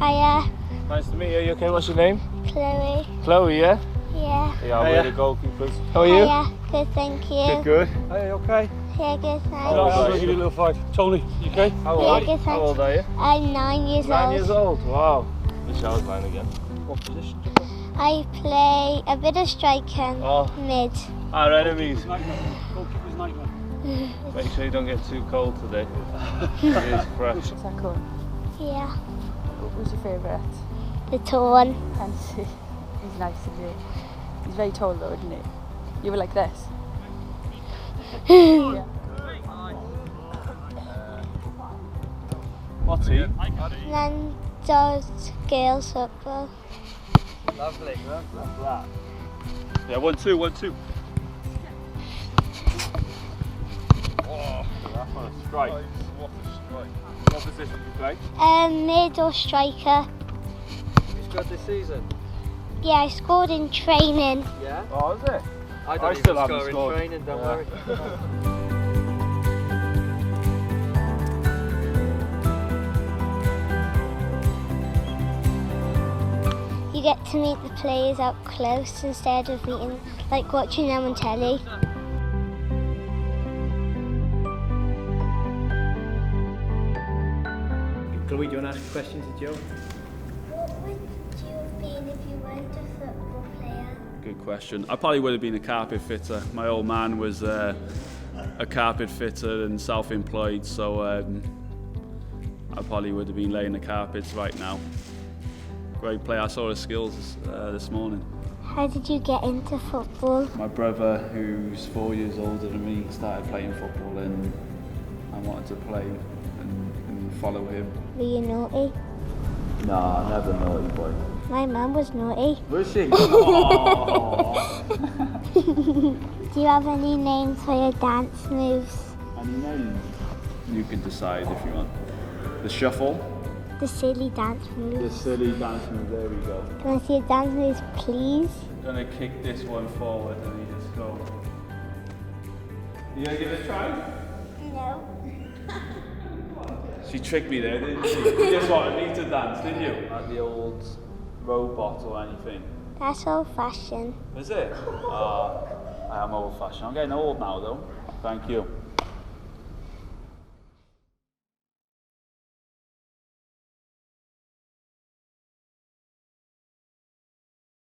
Hiya. Nice to meet you. You okay? What's your name? Chloe. Chloe, yeah? Yeah. Yeah, we're the goalkeepers. How are you? Hiya. Good, thank you. Good. Hey, you okay? Yeah, good, thanks. How Give you a little fight. Tony, you okay? How old, Yeah, are you? good, How thanks. old are you? I'm 9 years 9 old. years old. Wow. Wish I was 9 again. What position do you play? I play a bit of striker and Oh. mid. Our enemies. Nightmare. Goalkeeper's nightmare. Make sure you don't get too cold today. It is fresh. Is that cool? Yeah. Who's your favourite? The tall one. And he's nice, isn't he? He's very tall though, isn't he? You were like this. Yeah. What's he? Then does girls football. Lovely. Love that. Yeah, 1-2, 1-2. Oh, that's on a strike. What a strike. What position do you play? Mid or striker. You scored this season? Yeah, I scored in training. Yeah. Oh, is it? I I don't still even haven't score in scored. training, don't Yeah. worry. You get to meet the players up close instead of meeting, like watching them on telly. Chloe, do you want to ask a question to Joe? What would you have been if you weren't a football player? Good question. I probably would have been a carpet fitter. My old man was a carpet fitter and self-employed, so I probably would have been laying the carpets right now. Great player. I saw his skills this morning. How did you get into football? My brother, who's 4 years older than me, started playing football, and I wanted to play and follow him. Were you naughty? Nah, never naughty boy. My mum was naughty. Was she? Do you have any names for your dance moves? Any names? You can decide if you want. The shuffle. The silly dance The moves. silly dance move. There we go. Can I see your dance moves, please? Gonna kick this one forward and you just go. You gonna give it a try? No. She tricked me there, didn't she? You just wanted me to dance, didn't you? Like the old robot or anything. That's old fashioned. Is it? I am old fashioned. I'm getting old now though. Thank you.